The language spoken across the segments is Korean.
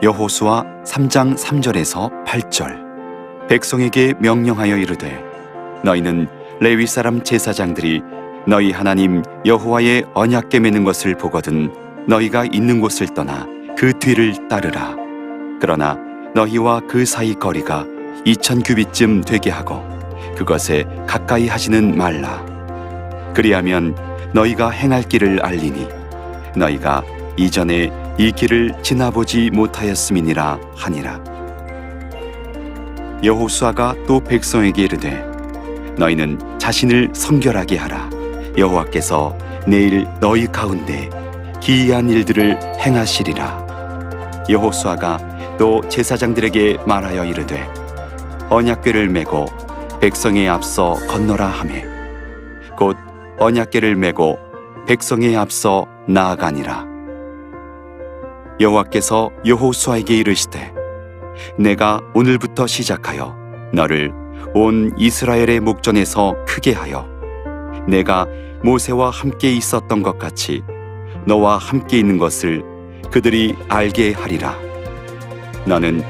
여호수아 3장 3절에서 8절. 백성에게 명령하여 이르되 너희는 레위 사람 제사장들이 너희 하나님 여호와의 언약궤 매는 것을 보거든 너희가 있는 곳을 떠나 그 뒤를 따르라. 그러나 너희와 그 사이 거리가 2000규빗쯤 되게 하고 그것에 가까이 하지는 말라. 그리하면 너희가 행할 길을 알리니 너희가 이전에 이 길을 지나보지 못하였음이니라 하니라. 여호수아가 또 백성에게 이르되 너희는 자신을 성결하게 하라. 여호와께서 내일 너희 가운데 기이한 일들을 행하시리라. 여호수아가 또 제사장들에게 말하여 이르되 언약궤를 메고 백성에 앞서 건너라 하매 곧 언약궤를 메고 백성에 앞서 나아가니라. 여호와께서 여호수아에게 이르시되 내가 오늘부터 시작하여 너를 온 이스라엘의 목전에서 크게 하여 내가 모세와 함께 있었던 것 같이 너와 함께 있는 것을 그들이 알게 하리라. 너는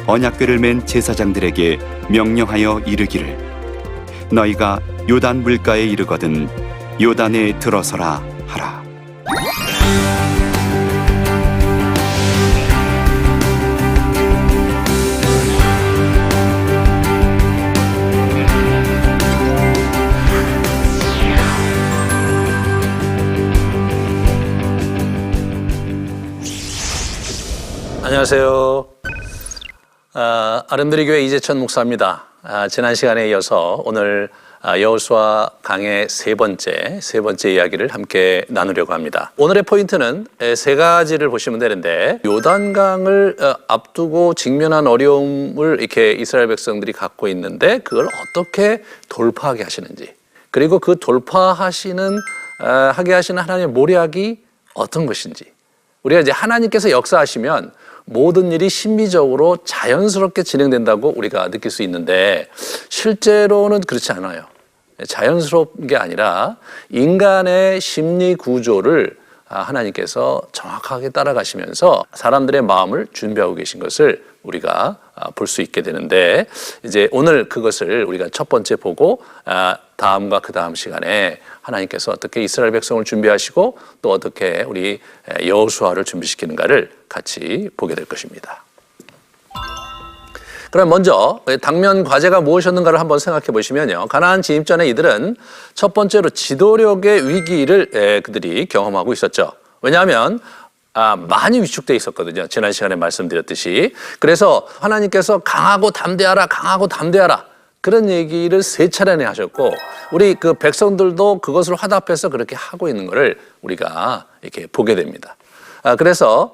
언약궤를 맨 제사장들에게 명령하여 이르기를 너희가 요단 물가에 이르거든 요단에 들어서라 하라. 안녕하세요. 아름드리 교회 이재천 목사입니다. 지난 시간에 이어서 오늘 여호수아 강의 세 번째 이야기를 함께 나누려고 합니다. 오늘의 포인트는 세 가지를 보시면 되는데 요단강을 앞두고 직면한 어려움을 이렇게 이스라엘 백성들이 갖고 있는데 그걸 어떻게 돌파하게 하시는지, 그리고 그 하게 하시는 하나님의 모략이 어떤 것인지. 우리가 이제 하나님께서 역사하시면 모든 일이 신비적으로 자연스럽게 진행된다고 우리가 느낄 수 있는데 실제로는 그렇지 않아요. 자연스러운 게 아니라 인간의 심리 구조를 하나님께서 정확하게 따라가시면서 사람들의 마음을 준비하고 계신 것을 우리가 볼 수 있게 되는데, 이제 오늘 그것을 우리가 첫 번째 보고 다음과 그 다음 시간에 하나님께서 어떻게 이스라엘 백성을 준비하시고 또 어떻게 우리 여호수아를 준비시키는가를 같이 보게 될 것입니다. 그럼 먼저 당면 과제가 무엇이었는가를 한번 생각해 보시면요, 가나안 진입 전에 이들은 첫 번째로 지도력의 위기를 그들이 경험하고 있었죠. 왜냐하면 많이 위축돼 있었거든요. 지난 시간에 말씀드렸듯이. 그래서 하나님께서 강하고 담대하라, 강하고 담대하라, 그런 얘기를 세 차례나 하셨고, 우리 그 백성들도 그것을 화답해서 그렇게 하고 있는 것을 우리가 이렇게 보게 됩니다. 그래서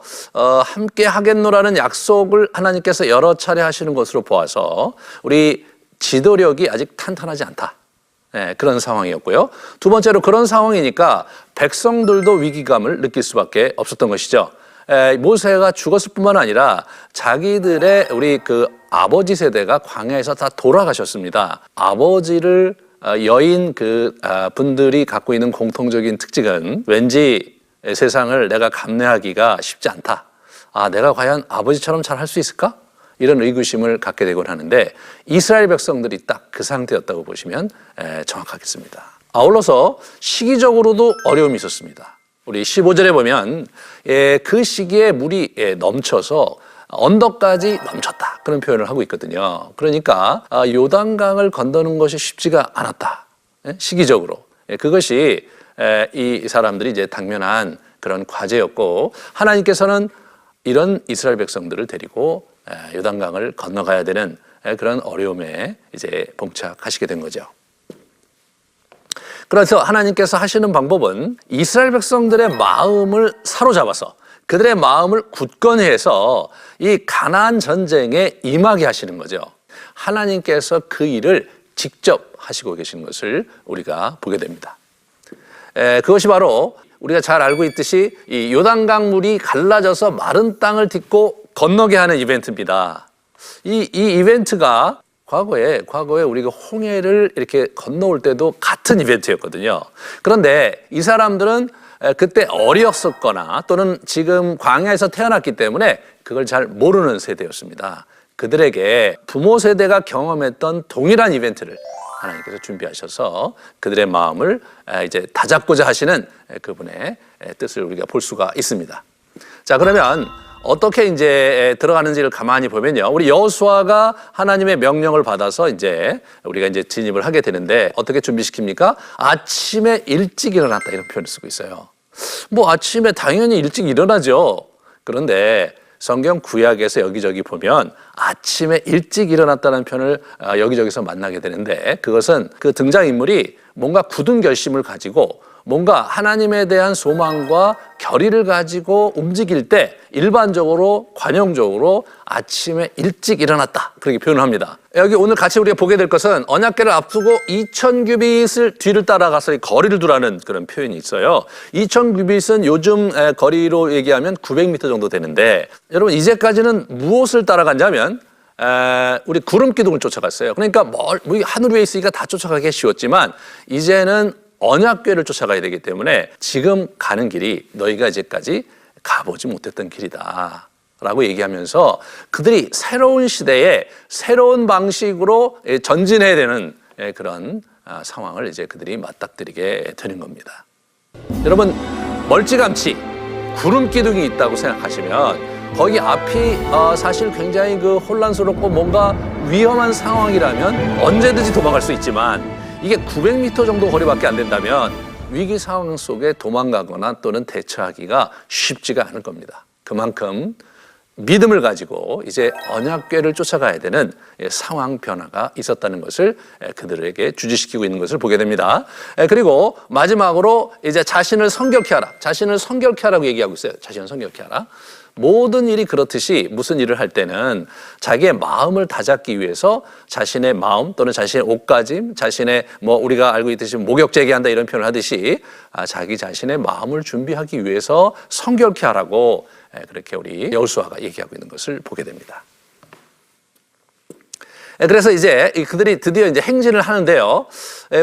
함께 하겠노라는 약속을 하나님께서 여러 차례 하시는 것으로 보아서 우리 지도력이 아직 탄탄하지 않다. 그런 상황이었고요. 두 번째로 그런 상황이니까 백성들도 위기감을 느낄 수밖에 없었던 것이죠. 모세가 죽었을 뿐만 아니라 자기들의 우리 그 아버지 세대가 광야에서 다 돌아가셨습니다. 아버지를 여인 분들이 갖고 있는 공통적인 특징은 왠지 세상을 내가 감내하기가 쉽지 않다. 내가 과연 아버지처럼 잘 할 수 있을까? 이런 의구심을 갖게 되곤 하는데 이스라엘 백성들이 딱 그 상태였다고 보시면 정확하겠습니다. 아울러서 시기적으로도 어려움이 있었습니다. 우리 15절에 보면 그 시기에 물이 넘쳐서 언덕까지 넘쳤다, 그런 표현을 하고 있거든요. 그러니까 요단강을 건너는 것이 쉽지가 않았다. 시기적으로. 그것이 이 사람들이 이제 당면한 그런 과제였고, 하나님께서는 이런 이스라엘 백성들을 데리고 요단강을 건너가야 되는 그런 어려움에 이제 봉착하시게 된 거죠. 그래서 하나님께서 하시는 방법은 이스라엘 백성들의 마음을 사로잡아서 그들의 마음을 굳건히 해서 이 가나안 전쟁에 임하게 하시는 거죠. 하나님께서 그 일을 직접 하시고 계시는 것을 우리가 보게 됩니다. 그것이 바로 우리가 잘 알고 있듯이 이 요단강 물이 갈라져서 마른 땅을 딛고 건너게 하는 이벤트입니다. 이 이벤트가 과거에 우리가 홍해를 이렇게 건너올 때도 같은 이벤트였거든요. 그런데 이 사람들은 그때 어렸었거나 또는 지금 광야에서 태어났기 때문에 그걸 잘 모르는 세대였습니다. 그들에게 부모 세대가 경험했던 동일한 이벤트를 하나님께서 준비하셔서 그들의 마음을 이제 다잡고자 하시는 그분의 뜻을 우리가 볼 수가 있습니다. 자, 그러면 어떻게 이제 들어가는지를 가만히 보면요. 우리 여호수아가 하나님의 명령을 받아서 이제 우리가 이제 진입을 하게 되는데 어떻게 준비시킵니까? 아침에 일찍 일어났다 이런 표현을 쓰고 있어요. 뭐 아침에 당연히 일찍 일어나죠. 그런데 성경 구약에서 여기저기 보면 아침에 일찍 일어났다는 표현을 여기저기서 만나게 되는데 그것은 그 등장인물이 뭔가 굳은 결심을 가지고 뭔가 하나님에 대한 소망과 결의를 가지고 움직일 때 일반적으로 관용적으로 아침에 일찍 일어났다 그렇게 표현합니다. 여기 오늘 같이 우리가 보게 될 것은 언약궤를 앞두고 2000규빗을 뒤를 따라가서 거리를 두라는 그런 표현이 있어요. 2000규빗은 요즘 거리로 얘기하면 900m 정도 되는데 여러분 이제까지는 무엇을 따라갔냐면 우리 구름 기둥을 쫓아갔어요. 그러니까 하늘 위에 있으니까 다 쫓아가기 쉬웠지만 이제는 언약궤를 쫓아가야 되기 때문에 지금 가는 길이 너희가 이제까지 가보지 못했던 길이다 라고 얘기하면서 그들이 새로운 시대에 새로운 방식으로 전진해야 되는 그런 상황을 이제 그들이 맞닥뜨리게 되는 겁니다. 여러분 멀찌감치 구름 기둥이 있다고 생각하시면 거기 앞이 사실 굉장히 그 혼란스럽고 뭔가 위험한 상황이라면 언제든지 도망갈 수 있지만 이게 900m 정도 거리밖에 안 된다면 위기 상황 속에 도망가거나 또는 대처하기가 쉽지가 않을 겁니다. 그만큼 믿음을 가지고 이제 언약궤를 쫓아가야 되는 상황 변화가 있었다는 것을 그들에게 주지시키고 있는 것을 보게 됩니다. 그리고 마지막으로 이제 자신을 성결케 하라. 자신을 성결케 하라고 얘기하고 있어요. 자신을 성결케 하라. 모든 일이 그렇듯이 무슨 일을 할 때는 자기의 마음을 다잡기 위해서 자신의 마음 또는 자신의 옷가짐, 자신의 우리가 알고 있듯이 목욕제기한다 이런 표현을 하듯이 자기 자신의 마음을 준비하기 위해서 성결케 하라고 그렇게 우리 여호수아가 얘기하고 있는 것을 보게 됩니다. 그래서 이제 그들이 드디어 이제 행진을 하는데요.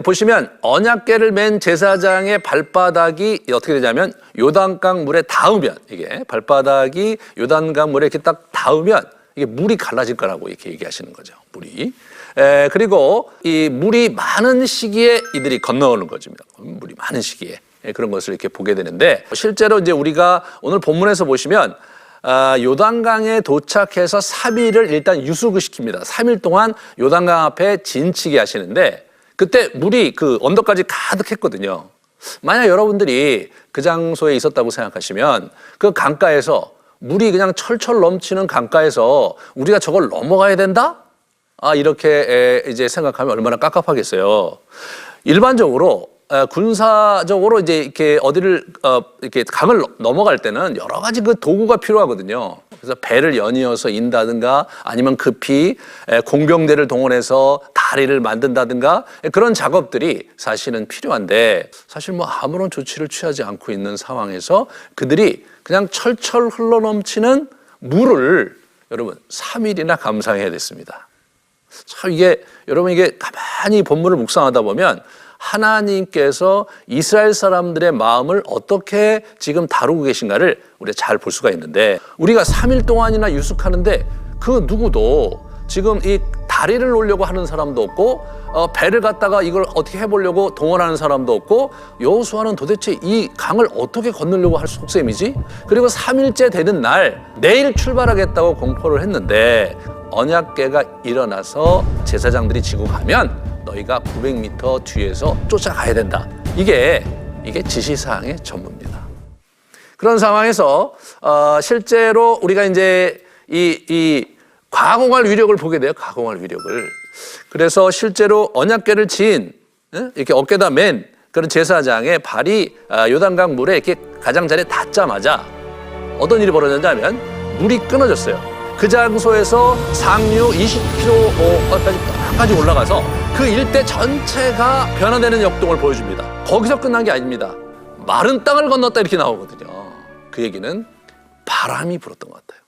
보시면 언약궤를 맨 제사장의 발바닥이 어떻게 되냐면 요단강 물에 닿으면 이게 발바닥이 요단강 물에 이렇게 딱 닿으면 이게 물이 갈라질 거라고 이렇게 얘기하시는 거죠. 물이. 그리고 이 물이 많은 시기에 이들이 건너오는 거죠. 물이 많은 시기에 그런 것을 이렇게 보게 되는데 실제로 이제 우리가 오늘 본문에서 보시면 요단강에 도착해서 3일을 일단 유숙을 시킵니다. 3일 동안 요단강 앞에 진치게 하시는데 그때 물이 그 언덕까지 가득했거든요. 만약 여러분들이 그 장소에 있었다고 생각하시면 그 강가에서 물이 그냥 철철 넘치는 강가에서 우리가 저걸 넘어가야 된다? 이렇게 이제 생각하면 얼마나 깝깝하겠어요. 일반적으로 군사적으로 이제 이렇게 어디를 이렇게 강을 넘어갈 때는 여러 가지 그 도구가 필요하거든요. 그래서 배를 연이어서 인다든가 아니면 급히 공병대를 동원해서 다리를 만든다든가 그런 작업들이 사실은 필요한데 사실 아무런 조치를 취하지 않고 있는 상황에서 그들이 그냥 철철 흘러넘치는 물을 여러분 3일이나 감상해야 됐습니다. 참 여러분 이게 가만히 본문을 묵상하다 보면 하나님께서 이스라엘 사람들의 마음을 어떻게 지금 다루고 계신가를 우리가 잘 볼 수가 있는데 우리가 3일 동안이나 유숙하는데 그 누구도 지금 이 다리를 놓으려고 하는 사람도 없고 배를 갖다가 이걸 어떻게 해보려고 동원하는 사람도 없고 여호수아는 도대체 이 강을 어떻게 건너려고 할 속셈이지? 그리고 3일째 되는 날 내일 출발하겠다고 공포를 했는데 언약궤가 일어나서 제사장들이 지고 가면 너희가 900m 뒤에서 쫓아가야 된다. 이게 지시사항의 전부입니다. 그런 상황에서 실제로 우리가 이제 이 가공할 위력을 보게 돼요. 가공할 위력을. 그래서 실제로 언약궤를 지인 이렇게 어깨다 맨 그런 제사장의 발이 요단강 물에 이렇게 가장자리에 닿자마자 어떤 일이 벌어졌냐면 물이 끊어졌어요. 그 장소에서 상류 20km까지 올라가서 그 일대 전체가 변화되는 역동을 보여줍니다. 거기서 끝난 게 아닙니다. 마른 땅을 건넜다 이렇게 나오거든요. 그 얘기는 바람이 불었던 것 같아요.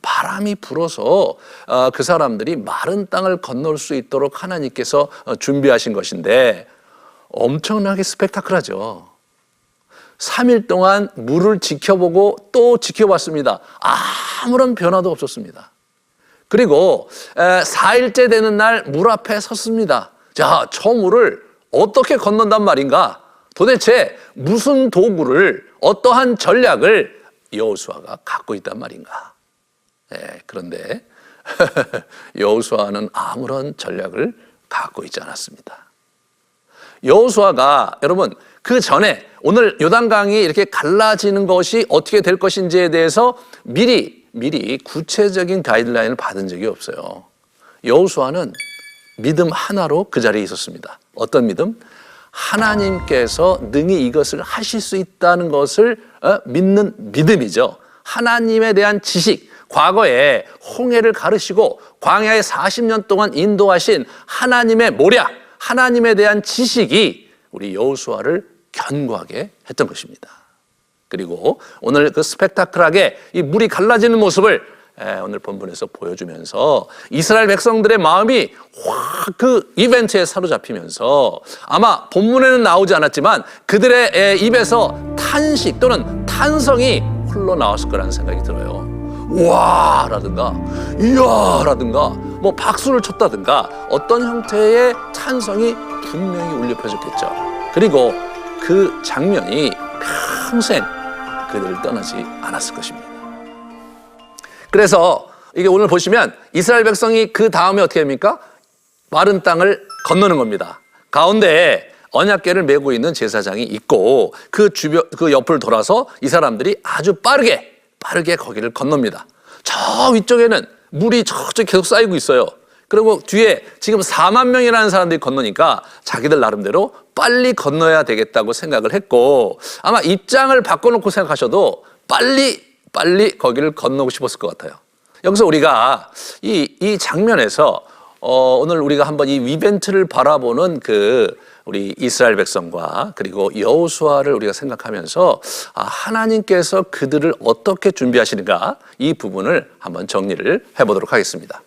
바람이 불어서 그 사람들이 마른 땅을 건널 수 있도록 하나님께서 준비하신 것인데 엄청나게 스펙타클하죠. 3일 동안 물을 지켜보고 또 지켜봤습니다. 아무런 변화도 없었습니다. 그리고 4일째 되는 날 물 앞에 섰습니다. 자, 저 물을 어떻게 건넌단 말인가? 도대체 무슨 도구를, 어떠한 전략을 여호수아가 갖고 있단 말인가? 그런데 여호수아는 아무런 전략을 갖고 있지 않았습니다. 여호수아가 여러분 그 전에 오늘 요단강이 이렇게 갈라지는 것이 어떻게 될 것인지에 대해서 미리 구체적인 가이드라인을 받은 적이 없어요. 여호수아는 믿음 하나로 그 자리에 있었습니다. 어떤 믿음? 하나님께서 능히 이것을 하실 수 있다는 것을 믿는 믿음이죠. 하나님에 대한 지식, 과거에 홍해를 가르시고 광야에 40년 동안 인도하신 하나님의 모략, 하나님에 대한 지식이 우리 여호수아를 견고하게 했던 것입니다. 그리고 오늘 그 스펙타클하게 이 물이 갈라지는 모습을 오늘 본문에서 보여주면서 이스라엘 백성들의 마음이 확 그 이벤트에 사로잡히면서 아마 본문에는 나오지 않았지만 그들의 입에서 탄식 또는 탄성이 흘러나왔을 거라는 생각이 들어요. 와 라든가 이야 라든가 뭐 박수를 쳤다든가 어떤 형태의 찬성이 분명히 울려 퍼졌겠죠. 그리고 그 장면이 평생 그들을 떠나지 않았을 것입니다. 그래서 이게 오늘 보시면 이스라엘 백성이 그 다음에 어떻게 합니까? 마른 땅을 건너는 겁니다. 가운데에 언약궤를 메고 있는 제사장이 있고 그 옆을 돌아서 이 사람들이 아주 빠르게 거기를 건넙니다. 저 위쪽에는 물이 저쪽에 계속 쌓이고 있어요. 그리고 뒤에 지금 4만 명이라는 사람들이 건너니까 자기들 나름대로 빨리 건너야 되겠다고 생각을 했고 아마 입장을 바꿔놓고 생각하셔도 빨리 거기를 건너고 싶었을 것 같아요. 여기서 우리가 이 장면에서 오늘 우리가 한번 이 이벤트를 바라보는 우리 이스라엘 백성과 그리고 여호수아를 우리가 생각하면서 하나님께서 그들을 어떻게 준비하시는가 이 부분을 한번 정리를 해보도록 하겠습니다.